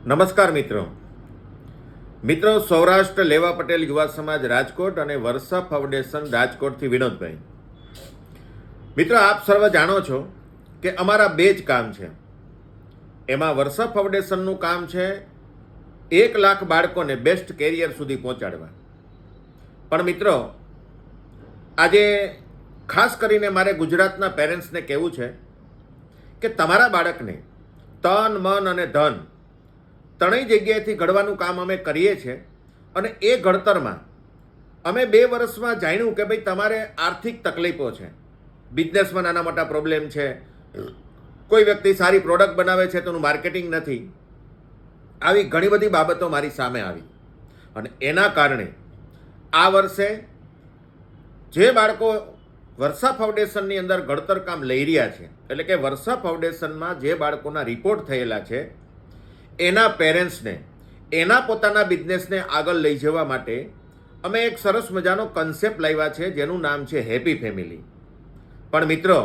નમસ્કાર મિત્રો સૌરાષ્ટ્ર લેવા પટેલ યુવા સમાજ રાજકોટ અને વર્ષા ફાઉન્ડેશન રાજકોટથી વિનોદભાઈ. મિત્રો, આપ સર્વ જાણો છો કે અમારા બે જ કામ છે. એમાં વર્ષા ફાઉન્ડેશનનું કામ છે 1 લાખ બાળકોને બેસ્ટ કેરિયર સુધી પહોંચાડવા. પણ મિત્રો, આજે ખાસ કરીને મારે ગુજરાતના પેરેન્ટ્સને કહેવું છે કે તમારા બાળકને તન મન અને ધન ત્રણેય જગ્યાએથી ઘડવાનું કામ અમે કરીએ છીએ. અને એ ઘડતરમાં અમે 2 વર્ષમાં જાણ્યું કે ભાઈ તમારે આર્થિક તકલીફો છે, બિઝનેસમાં નાના મોટા પ્રોબ્લેમ છે, કોઈ વ્યક્તિ સારી પ્રોડક્ટ બનાવે છે તો એનું માર્કેટિંગ નથી, આવી ઘણી બધી બાબતો મારી સામે આવી. અને એના કારણે આ વર્ષે જે બાળકો વર્ષા ફાઉન્ડેશનની અંદર ઘડતર કામ લઈ રહ્યા છે, એટલે કે વર્ષા ફાઉન્ડેશનમાં જે બાળકોના રિપોર્ટ થયેલા છે એના પેરેન્ટ્સને એના પોતાના બિઝનેસને આગળ લઈ જવા માટે અમે એક સરસ મજાનો કન્સેપ્ટ લાવ્યા છે જેનું નામ છે હેપી ફેમિલી. પણ મિત્રો,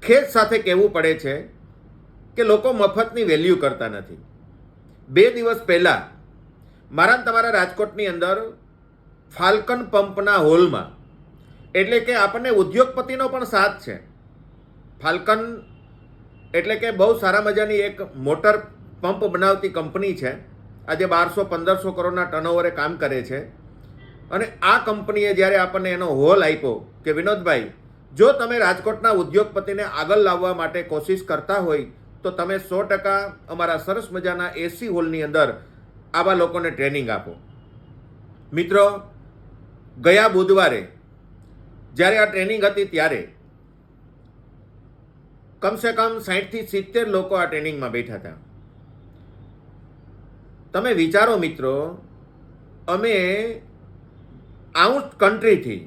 ખેદ સાથે કહેવું પડે છે કે લોકો મફતની વેલ્યુ કરતા નથી. 2 દિવસ પહેલાં મારા તમારા રાજકોટની અંદર ફાલ્કન પંપના હોલમાં, એટલે કે આપણને ઉદ્યોગપતિનો પણ સાથ છે. ફાલ્કન એટલે કે બહુ સારા મજાની એક મોટર પંપ બનાવતી કંપની છે. આજે 1200-1500 કરોડના ટર્નઓવરે કામ કરે છે. અને આ કંપનીએ જ્યારે આપણને એનો હોલ આપ્યો કે વિનોદભાઈ, જો તમે રાજકોટના ઉદ્યોગપતિને આગળ લાવવા માટે કોશિશ કરતા હોય તો તમે 100% અમારા સરસ મજાના એસી હોલની અંદર આવા લોકોને ટ્રેનિંગ આપો. મિત્રો, ગયા બુધવારે જ્યારે આ ટ્રેનિંગ હતી ત્યારે કમસે કમ 60થી 70 લોકો આ ટ્રેનિંગમાં બેઠા હતા. તમે વિચારો મિત્રો, અમે આઉટ કન્ટ્રીથી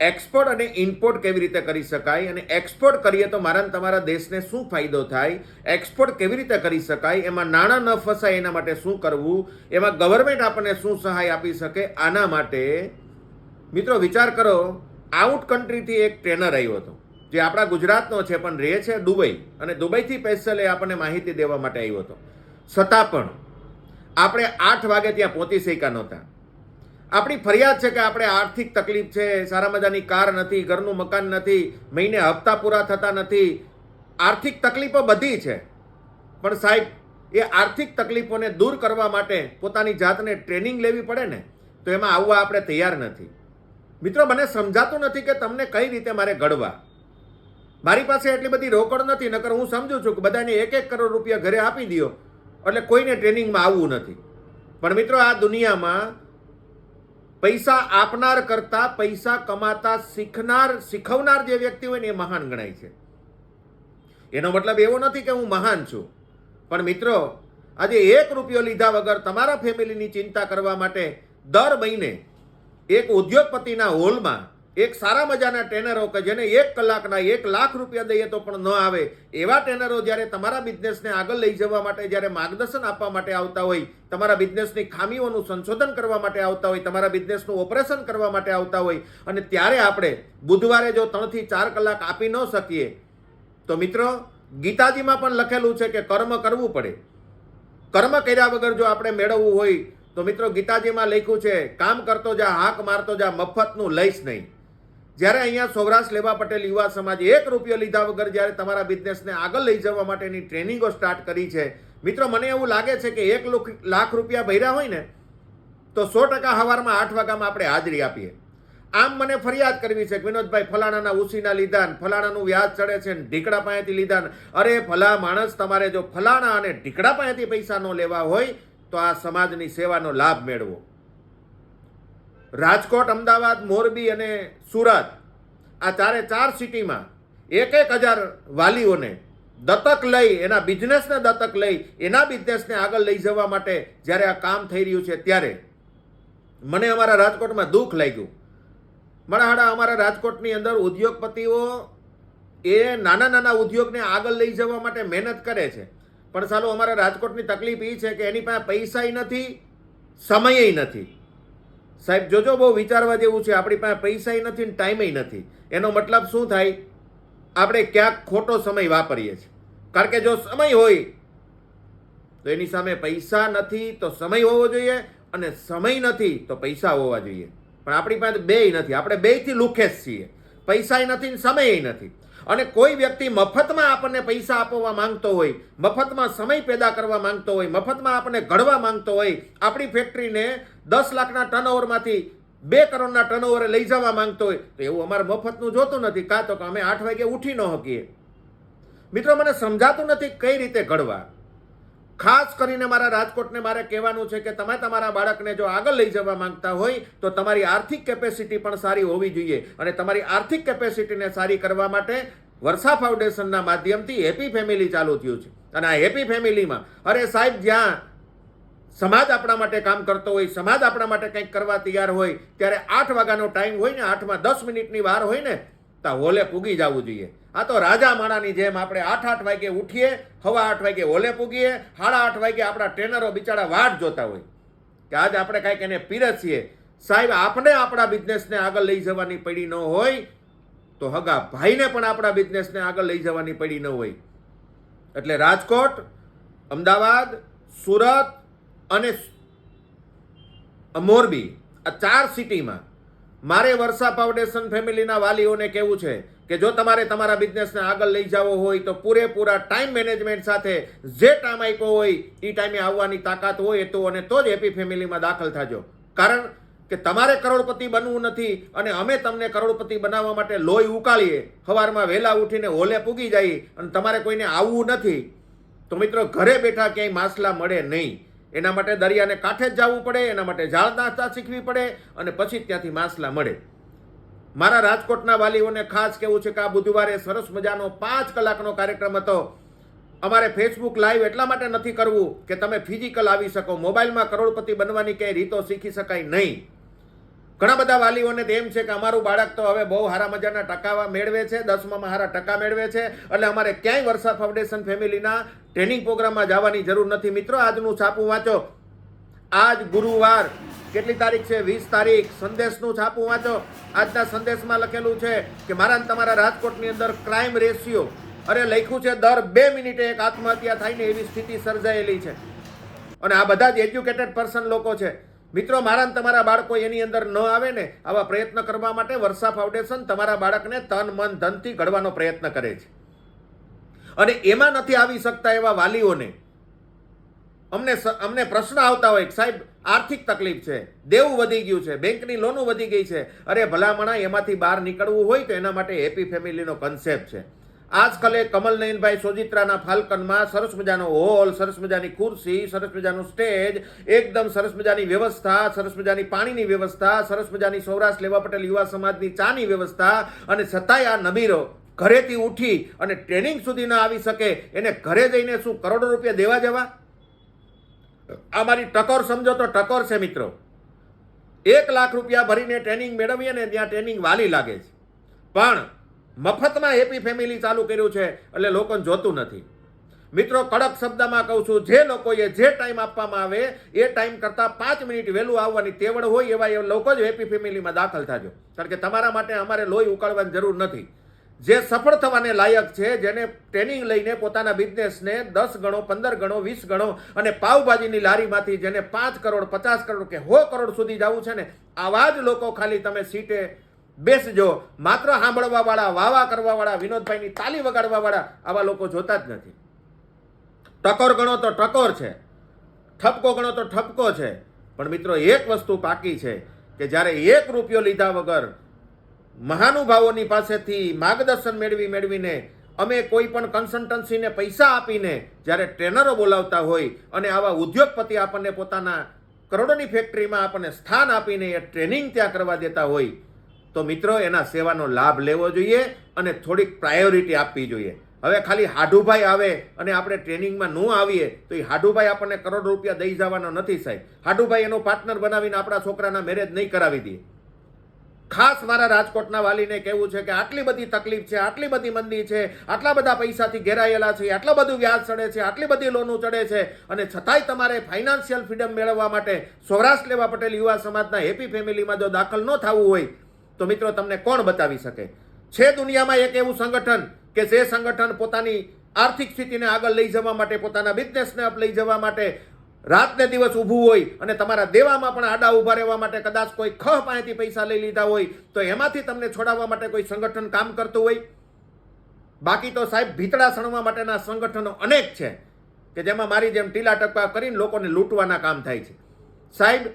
એક્સપોર્ટ અને ઇમ્પોર્ટ કેવી રીતે કરી શકાય, અને એક્સપોર્ટ કરીએ તો મારા તમારા દેશને શું ફાયદો થાય, એક્સપોર્ટ કેવી રીતે કરી શકાય, એમાં નાણાં ન ફસાય એના માટે શું કરવું, એમાં ગવર્મેન્ટ આપણને શું સહાય આપી શકે, આના માટે મિત્રો વિચાર કરો. આઉટ કન્ટ્રીથી એક ટ્રેનર આવ્યો હતો જે આપણા ગુજરાતનો છે પણ રહે છે દુબઈ, અને દુબઈથી સ્પેશિયલ આપણને માહિતી દેવા માટે આવ્યો હતો. છતાં પણ આપણે 8 વાગે ત્યાં પહોંચી શક્યા નહોતા. આપણી ફરિયાદ છે કે આપણે આર્થિક તકલીફ છે, સારા મજાની કાર નથી, ઘરનું મકાન નથી, મહિને હપ્તા પૂરા થતા નથી, આર્થિક તકલીફો બધી છે. પણ સાહેબ, એ આર્થિક તકલીફોને દૂર કરવા માટે પોતાની જાતને ટ્રેનિંગ લેવી પડે ને, તો એમાં આવવા આપણે તૈયાર નથી. મિત્રો, મને સમજાતું નથી કે તમને કઈ રીતે મારે ઘડવા. મારી પાસે એટલી બધી રોકડ નથી, નકર હું સમજુ છું કે બધાને 1-1 કરોડ રૂપિયા ઘરે આપી દો એટલે કોઈને ટ્રેનિંગમાં આવવું નથી. પણ મિત્રો, આ દુનિયામાં પૈસા આપનાર કરતાં પૈસા કમાતા શીખવનાર જે વ્યક્તિ હોય ને એ મહાન ગણાય છે. એનો મતલબ એવો નથી કે હું મહાન છું, પણ મિત્રો, આજે 1 રૂપિયો લીધા વગર તમારા ફેમિલીની ચિંતા કરવા માટે દર મહિને એક ઉદ્યોગપતિના હોલમાં એક સારા મજાના ટ્રેનરો કે જેને 1 કલાકના 1 લાખ રૂપિયા દઈએ તો પણ ન આવે એવા ટ્રેનરો જ્યારે તમારા બિઝનેસને આગળ લઈ જવા માટે જ્યારે માર્ગદર્શન આપવા માટે આવતા હોય, તમારા બિઝનેસની ખામીઓનું સંશોધન કરવા માટે આવતા હોય, તમારા બિઝનેસનું ઓપરેશન કરવા માટે આવતા હોય, અને ત્યારે આપણે બુધવારે જો 3 થી 4 કલાક આપી ન શકીએ તો મિત્રો, ગીતાજીમાં પણ લખેલું છે કે કર્મ કરવું પડે. કર્મ કર્યા વગર જો આપણે મેળવવું હોય તો મિત્રો, ગીતાજીમાં લખ્યું છે કામ કરતો જા, હાક મારતો જા, મફતનું લઈશ નહીં. જ્યારે અહીંયા સૌરાષ્ટ્ર લેવા પટેલ યુવા સમાજ 1 રૂપિયો લીધા વગર જ્યારે તમારા બિઝનેસને આગળ લઈ જવા માટેની ટ્રેનિંગો સ્ટાર્ટ કરી છે, મિત્રો મને એવું લાગે છે કે 1 લાખ રૂપિયા ભર્યા હોય ને તો 100% સવારમાં 8 વાગ્યામાં આપણે હાજરી આપીએ. આમ મને ફરિયાદ કરવી છે કે વિનોદભાઈ ફલાણાના ઉસીના લીધા, ફલાણાનું વ્યાજ ચડે છે, ઢીકડા પાસેથી લીધા. અરે ભલા માણસ, તમારે જો ફલાણા અને ઢીકડા પાસેથી પૈસા ન લેવા હોય તો આ સમાજની સેવાનો લાભ મેળવો. રાજકોટ, અમદાવાદ, મોરબી અને સુરત, આ 4 સિટીમાં 1,000 વાલીઓને દત્તક લઈ, એના બિઝનેસને દત્તક લઈ, એના બિઝનેસને આગળ લઈ જવા માટે જ્યારે આ કામ થઈ રહ્યું છે ત્યારે મને અમારા રાજકોટમાં દુઃખ લાગ્યું. મળાહાડા અમારા રાજકોટની અંદર ઉદ્યોગપતિઓ એ નાના ઉદ્યોગને આગળ લઈ જવા માટે મહેનત કરે છે, પણ સાલું અમારા રાજકોટની તકલીફ એ છે કે એની પાસે પૈસાય નથી, સમયય નથી. સાહેબ જોજો, બહુ વિચારવા જેવું છે. આપણી પાસે પૈસાય નથી ને ટાઈમેય નથી. એનો મતલબ શું થાય? આપણે ક્યાંક ખોટો સમય વાપરીએ છીએ. કારણ કે જો સમય હોય તો એની સામે પૈસા નથી તો સમય હોવો જોઈએ, અને સમય નથી તો પૈસા હોવા જોઈએ. પણ આપણી પાસે બેય નથી. આપણે બેયથી લુખેસ છીએ. પૈસાય નથી ને સમયય નથી. અને કોઈ વ્યક્તિ મફતમાં આપણને પૈસા આપવા માંગતો હોય, મફતમાં સમય પેદા કરવા માંગતો હોય, મફતમાં આપણને ઘડવા માંગતો હોય, આપણી ફેક્ટરીને 10 લાખના ટર્નઓવરમાંથી 2 કરોડના ટર્નઓવરે લઈ જવા માંગતો હોય, તો એવું અમારે મફતનું જોતું નથી. કાં તો કે અમે 8 વાગે ઉઠી ન શકીએ. મિત્રો, મને સમજાતું નથી કઈ રીતે ઘડવા. ખાસ કરીને મારા રાજકોટને મારે કહેવાનું છે કે તમે તમારા બાળકને જો આગળ લઈ જવા માંગતા હોય તો તમારી આર્થિક કેપેસિટી પણ સારી હોવી જોઈએ. અને તમારી આર્થિક કેપેસિટીને સારી કરવા માટે વર્ષા ફાઉન્ડેશનના માધ્યમથી હેપી ફેમિલી ચાલુ થયું છે. અને આ હેપી ફેમિલીમાં અરે સાહેબ, જ્યાં સમાજ આપણા માટે કામ કરતો હોય, સમાજ આપણા માટે કંઈક કરવા તૈયાર હોય, ત્યારે 8 વાગ્યાનો ટાઈમ હોય ને, 8માં 10 મિનિટની વાર હોય ને, તો હોલે પૂગી જવું જોઈએ. આ તો રાજા માણાની જેમ આપણે 8 વાગે ઉઠીએ, 8:15 વાગે હોલે પૂગીએ, 8:30 વાગે આપણા ટ્રેનરો બિચારા વાટ જોતા હોય કે આજે આપણે કાંઈક એને પીરસીએ. સાહેબ, આપણે આપણા બિઝનેસને આગળ લઈ જવાની પડી ન હોય તો હગા ભાઈને પણ આપણા બિઝનેસને આગળ લઈ જવાની પડી ન હોય. એટલે રાજકોટ, અમદાવાદ, સુરત અને મોરબી, આ 4 સિટીમાં મારે વર્ષા ફાઉન્ડેશન ફેમિલીના વાલીઓને કહેવું છે કે જો તમારે તમારા બિઝનેસને આગળ લઈ જવો હોય તો પૂરેપૂરા ટાઈમ મેનેજમેન્ટ સાથે જે ટાઈમ આપ્યો હોય એ ટાઈમે આવવાની તાકાત હોય તો અને તો જ હેપી ફેમિલીમાં દાખલ થાજો. કારણ કે તમારે કરોડપતિ બનવું નથી અને અમે તમને કરોડપતિ બનાવવા માટે લોહી ઉકાળીએ, સવારમાં વહેલા ઉઠીને હોલે પૂગી જઈએ અને તમારે કોઈને આવવું નથી, તો મિત્રો ઘરે બેઠા ક્યાંય માસલા મળે નહીં. એના માટે દરિયાને કાંઠે જ જવું પડે, એના માટે ઝાડ નાચતા શીખવી પડે અને પછી ત્યાંથી માસલા મળે. મારા રાજકોટના વાલીઓને ખાસ કહેવું છે કે આ બુધવારે સરસ મજાનો 5 કલાકનો કાર્યક્રમ હતો. અમારે ફેસબુક લાઈવ એટલા માટે નથી કરવું કે તમે ફિઝિકલ આવી શકો. મોબાઈલમાં કરોડપતિ બનવાની ક્યાંય રીતો શીખી શકાય નહીં. ઘણા બધા વાલીઓને એમ છે કે અમારું બાળક તો હવે બહુ સારા મજાના ટકા મેળવે છે, 10માં સારા ટકા મેળવે છે, એટલે અમારે ક્યાંય વર્ષા ફાઉન્ડેશન ફેમિલીના ટ્રેનિંગ પ્રોગ્રામમાં જવાની જરૂર નથી. મિત્રો, આજનું છાપું વાંચો. આજ ગુરુવાર, કેટલી તારીખ છે? 20 તારીખ. સંદેશનું છાપું વાંચો. આજના સંદેશમાં લખેલું છે કે મારા તમારા રાજકોટની અંદર ક્રાઇમ રેશિયો, અરે લખ્યું છે દર 2 મિનિટે એક આત્મહત્યા થાય ને એવી સ્થિતિ સર્જાયેલી છે. અને આ બધા જ એજ્યુકેટેડ પર્સન લોકો છે. મિત્રો, મારા તમારા બાળકો એની અંદર ન આવે ને, આવા પ્રયત્ન કરવા માટે વર્ષા ફાઉન્ડેશન તમારા બાળકને તન મન ધનથી ઘડવાનો પ્રયત્ન કરે છે. અને એમાં નથી આવી શકતા એવા વાલીઓને અમને પ્રશ્ન આવતા હોય કે સાહેબ આર્થિક તકલીફ છે, દેવું વધી ગયું છે, બેંકની લોનો વધી ગઈ છે. અરે ભલામણા, એમાંથી બહાર નીકળવું હોય તો એના માટે હેપી ફેમિલીનો કન્સેપ્ટ છે. આજકાલે કમલ નયનભાઈ સોજિત્રાના ફાલ્કનમાં સરસ મજાનો હોલ, સરસ મજાની ખુરશી, સરસ મજાનું સ્ટેજ, એકદમ સરસ મજાની વ્યવસ્થા, સરસ મજાની પાણીની વ્યવસ્થા, સરસ મજાની સૌરાષ્ટ્ર લેવા પટેલ યુવા સમાજની ચાની વ્યવસ્થા. અને છતાંય આ નબીરો ઘરેથી ઉઠી અને ટ્રેનિંગ સુધી ન આવી શકે, એને ઘરે જઈને શું કરોડો રૂપિયા દેવા જવા? આ મારી ટકોર સમજો તો ટકોર છે મિત્રો. 1 લાખ રૂપિયા ભરીને ટ્રેનિંગ મેળવીએ ને ત્યાં ટ્રેનિંગ વાલી લાગે છે. પણ મફતમાં હેપી ફેમિલી ચાલુ કર્યું છે એટલે લોકોને જોતું નથી. મિત્રો, કડક શબ્દમાં કહું છું, જે લોકોએ જે ટાઈમ આપવામાં આવે એ ટાઈમ કરતાં 5 મિનિટ વહેલું આવવાની તેવડ હોય એવા લોકો જ હેપી ફેમિલીમાં દાખલ થાજો. કારણ કે તમારા માટે અમારે લોહી ઉકાળવાની જરૂર નથી. જે સફળ થવાને લાયક છે, જેને ટ્રેનિંગ લઈને પોતાના બિઝનેસને 10 ગણો, 15 ગણો, 20 ગણો અને પાવભાજીની લારીમાંથી જેને 5 કરોડ, 50 કરોડ કે 100 કરોડ સુધી જવું છે ને, આવા જ લોકો ખાલી તમે સીટે બેસજો. માત્ર સાંભળવાવાળા, વાવા કરવાવાળા, વિનોદભાઈની તાલી વગાડવાવાળા આવા લોકો જોતા જ નથી. ટકોર ગણો તો ટકોર છે, ઠપકો ગણો તો ઠપકો છે. પણ મિત્રો, એક વસ્તુ પાકી છે કે જ્યારે 1 રૂપિયો લીધા વગર મહાનુભાવોની પાસેથી માર્ગદર્શન મેળવીને અમે કોઈ પણ કન્સલ્ટન્સીને પૈસા આપીને જ્યારે ટ્રેનરો બોલાવતા હોય અને આવા ઉદ્યોગપતિ આપણને પોતાના કરોડોની ફેક્ટરીમાં આપણને સ્થાન આપીને એ ટ્રેનિંગ ત્યાં કરવા દેતા હોય તો મિત્રો, એના સેવાનો લાભ લેવો જોઈએ અને થોડીક પ્રાયોરિટી આપવી જોઈએ. હવે ખાલી હાડુભાઈ આવે અને આપણે ટ્રેનિંગમાં ન આવીએ તો એ હાડુભાઈ આપણને કરોડ રૂપિયા દઈ જવાનો નથી સાહેબ. હાડુભાઈ એનો પાર્ટનર બનાવીને આપણા છોકરાના મેરેજ નહીં કરાવી દે. ખાસ મારા રાજકોટના વાલીને કહેવું છે કે આટલી બધી તકલીફ છે, આટલી બધી મંદી છે, આટલા બધા પૈસાથી ઘેરાયેલા છે, આટલું બધું વ્યાજ ચડે છે, આટલી બધી લોનો ચડે છે, અને છતાંય તમારે ફાઇનાન્શિયલ ફ્રીડમ મેળવવા માટે સૌરાષ્ટ્ર લેવા પટેલ યુવા સમાજના હેપી ફેમિલીમાં જો દાખલ ન થવું હોય તો મિત્રો તમને કોણ બતાવી શકે? છે દુનિયામાં એક એવું સંગઠન કે જે સંગઠન પોતાની આર્થિક સ્થિતિને આગળ લઈ જવા માટે, પોતાના બિઝનેસને અપ લઈ જવા માટે રાતને દિવસ ઊભું હોય અને તમારા દેવામાં પણ આડા ઊભા રહેવા માટે કદાચ કોઈ ખહ પાસેથી પૈસા લઈ લીધા હોય તો એમાંથી તમને છોડાવવા માટે કોઈ સંગઠન કામ કરતું હોય. બાકી તો સાહેબ ભીતડા સણવા માટેના સંગઠનો અનેક છે કે જેમાં મારી જેમ ટીલા ટપકા કરીને લોકોને લૂંટવાના કામ થાય છે. સાહેબ,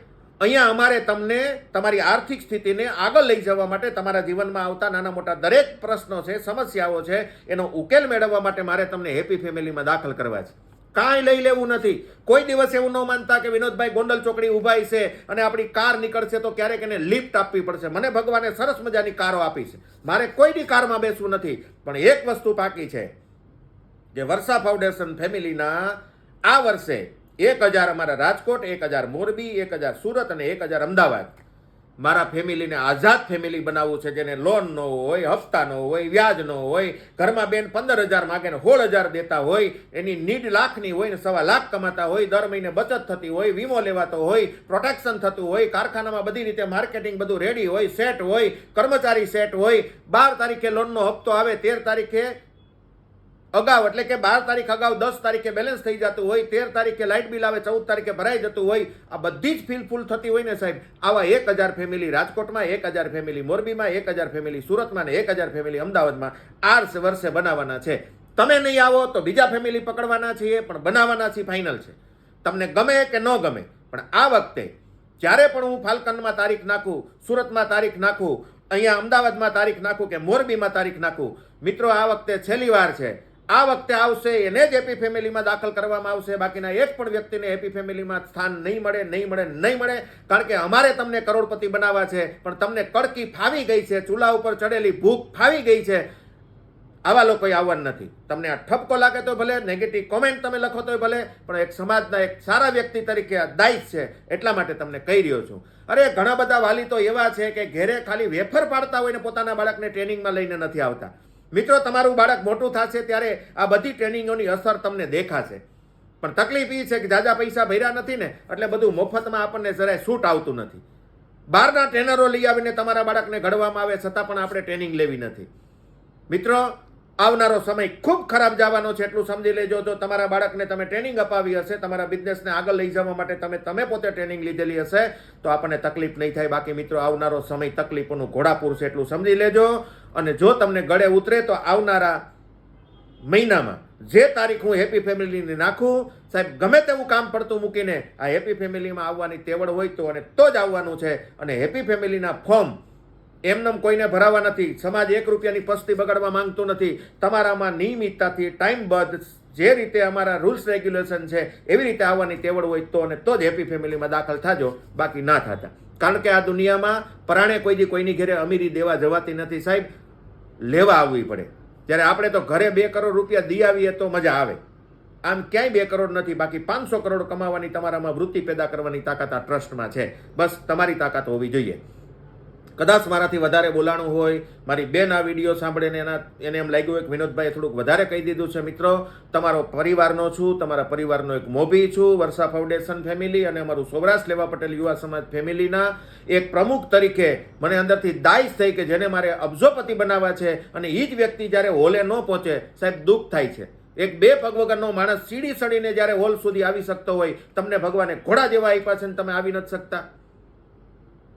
અહીંયા અમારે તમને તમારી આર્થિક સ્થિતિને આગળ લઈ જવા માટે, તમારા જીવનમાં આવતા નાના મોટા દરેક પ્રશ્નો છે, સમસ્યાઓ છે, એનો ઉકેલ મેળવવા માટે મારે તમને હેપી ફેમિલીમાં દાખલ કરવા છે. કાંઈ લઈ લેવું નથી. કોઈ દિવસ એવું ન માનતા કે વિનોદભાઈ ગોંડલ ચોકડી ઊભા છે અને આપણી કાર નીકળશે તો ક્યારેક એને લિફ્ટ આપવી પડશે. મને ભગવાને સરસ મજાની કારો આપી છે, મારે કોઈની કારમાં બેસવું નથી. પણ એક વસ્તુ બાકી છે જે વર્ષા ફાઉન્ડેશન ફેમિલીના આ વર્ષે 1000 અમારા રાજકોટ, 1000 મોરબી, 1000 સુરત અને 1000 અમદાવાદ મારા ફેમિલીને આઝાદ ફેમિલી બનાવવું છે, જેને લોન ન હોય, હપ્તા ન હોય, વ્યાજ ન હોય, ઘરમાં બેન 15,000 માગે ને 16,000 દેતા હોય, એની નીડ લાખની હોય ને 1.25 લાખ કમાતા હોય, દર મહિને બચત થતી હોય, વીમો લેવાતો હોય, પ્રોટેક્શન થતું હોય, કારખાનામાં બધી રીતે માર્કેટિંગ બધું રેડી હોય, સેટ હોય, કર્મચારી સેટ હોય, 12 તારીખે લોનનો હપ્તો આવે, 13 તારીખે અગાઉ એટલે કે 12 તારીખ અગાઉ 10 તારીખે બેલેન્સ થઈ જતું હોય, 13 તારીખે લાઇટ બિલ આવે, 14 તારીખે ભરાઈ જતું હોય, આ બધી જ ફીલ ફૂલ થતી હોય ને સાહેબ, આવા 1000 ફેમિલી રાજકોટમાં, 1000 ફેમિલી મોરબીમાં, 1000 ફેમિલી સુરતમાં ને 1000 ફેમિલી અમદાવાદમાં આ વર્ષે બનાવવાના છે. તમે નહીં આવો તો બીજા ફેમિલી પકડવાના છીએ, પણ બનાવવાના છીએ, ફાઇનલ છે. તમને ગમે કે ન ગમે, પણ આ વખતે જ્યારે પણ હું ફાલ્કનમાં તારીખ નાખું, સુરતમાં તારીખ નાખું, અહીંયા અમદાવાદમાં તારીખ નાખું કે મોરબીમાં તારીખ નાખું, મિત્રો આ વખતે છેલ્લી વાર છે. આ વખતે આવશે એને જ હેપી ફેમિલીમાં દાખલ કરવામાં આવશે. બાકીના એક પણ વ્યક્તિને હેપી ફેમિલીમાં સ્થાન નહીં મળે, નહીં મળે, નહીં મળે. કારણ કે અમારે તમને કરોડપતિ બનાવવા છે, પણ તમને કડકી ફાવી ગઈ છે, ચૂલા ઉપર ચડેલી ભૂખ ફાવી ગઈ છે. આવા લોકોએ આવવાનું નથી. તમને આ ઠપકો લાગે તો ભલે, નેગેટિવ કોમેન્ટ તમે લખો તો ભલે, પણ એક સમાજના એક સારા વ્યક્તિ તરીકે આ દાયિત્વ છે, એટલા માટે તમને કહી રહ્યો છું. અરે ઘણા બધા વાલી તો એવા છે કે ઘેરે ખાલી વેફર પાડતા હોય ને પોતાના બાળકને ટ્રેનિંગમાં લઈને નથી આવતા. મિત્રો, તમારું બાળક મોટું થશે ત્યારે આ બધી ટ્રેનિંગોની અસર તમને દેખાશે. પણ તકલીફ એ છે કે જાજા પૈસા ભર્યા નથી ને એટલે બધું મફતમાં આપણને જરાય છૂટ આવતું નથી. બહારના ટ્રેનરો લઈ આવીને તમારા બાળકને ઘડવામાં આવે છતાં પણ આપણે ટ્રેનિંગ લેવી નથી. મિત્રો, આવનારો સમય ખૂબ ખરાબ જવાનો છે, એટલું સમજી લેજો. જો તમારા બાળકને તમે ટ્રેનિંગ અપાવી હશે, તમારા બિઝનેસને આગળ લઈ જવા માટે તમે પોતે ટ્રેનિંગ લીધેલી હશે તો આપણને તકલીફ નહીં થાય. બાકી મિત્રો, આવનારો સમય તકલીફોનું ઘોડાપૂર છે, એટલું સમજી લેજો. અને જો તમને ગળે ઉતરે તો આવનારા મહિનામાં જે તારીખ હું હેપી ફેમિલીની નાખું, સાહેબ ગમે તેવું કામ પડતું મૂકીને આ હેપી ફેમિલીમાં આવવાની તેવડ હોય તો અને તો જ આવવાનું છે. અને હેપી ફેમિલીના ફોર્મ એમનેમ કોઈને ભરાવા નથી. સમાજ 1 રૂપિયાની પસ્તી બગાડવા માંગતું નથી. તમારામાં નિયમિતતાથી ટાઈમબદ્ધ જે રીતે અમારા રૂલ્સ રેગ્યુલેશન છે એવી રીતે આવવાની તેવડ હોય તો અને તો જ હેપી ફેમિલીમાં દાખલ થાજો, બાકી ના થતા. કારણ કે આ દુનિયામાં પરાણે કોઈની ઘરે અમીરી દેવા જવાતી નથી સાહેબ, લેવા આવવી પડે. જ્યારે આપણે તો ઘરે 2 કરોડ રૂપિયા દી આવીએ તો મજા આવે. આમ ક્યાંય 2 કરોડ નથી, બાકી 500 કરોડ કમાવાની તમારામાં વૃત્તિ પેદા કરવાની તાકાત આ ટ્રસ્ટમાં છે. બસ તમારી તાકાત હોવી જોઈએ. કદાચ મારાથી વધારે બોલાણું હોય, મારી બેન આ વિડીયો સાંભળીને એને એમ લાગ્યું હોય કે વિનોદભાઈએ થોડુંક વધારે કહી દીધું છે. મિત્રો, તમારો પરિવારનો છું, તમારા પરિવારનો એક મોભી છું. વર્ષા ફાઉન્ડેશન ફેમિલી અને અમારું સૌરાષ્ટ્ર લેવા પટેલ યુવા સમાજ ફેમિલીના એક પ્રમુખ તરીકે મને અંદરથી દાયિત્વ થઈ કે જેને મારે અબજોપતિ બનાવવા છે. અને એ જ વ્યક્તિ જ્યારે હોલે ન પહોંચે સાહેબ દુઃખ થાય છે. એક 2 પગ વગરનો માણસ સીડી સડીને જ્યારે હોલ સુધી આવી શકતો હોય, તમને ભગવાને ઘોડા જેવા આપ્યા છે ને તમે આવી નથી શકતા.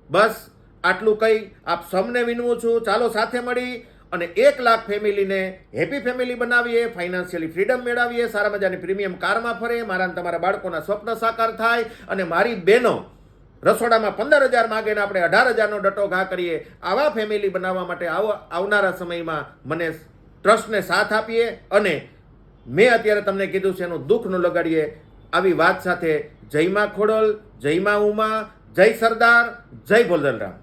બસ આટલું કહી આપ સૌને વિનવું છું. ચાલો સાથે મળી અને 1 લાખ ફેમિલીને હેપી ફેમિલી બનાવીએ, ફાઇનાન્શિયલી ફ્રીડમ મેળવીએ, સારા મજાની પ્રીમિયમ કારમાં ફરે, મારા અને તમારા બાળકોના સ્વપ્ન સાકાર થાય. અને મારી બહેનો રસોડામાં 15,000 માગે ને આપણે 18,000નો ડટો ઘા કરીએ. આવા ફેમિલી બનાવવા માટે આવનારા સમયમાં મને ટ્રસ્ટને સાથ આપીએ. અને મેં અત્યારે તમને કીધું છે એનું દુઃખ ન લગાડીએ. આવી વાત સાથે જય માં ખોડલ, જય માં ઉમા, જય સરદાર, જય ભોલરામ.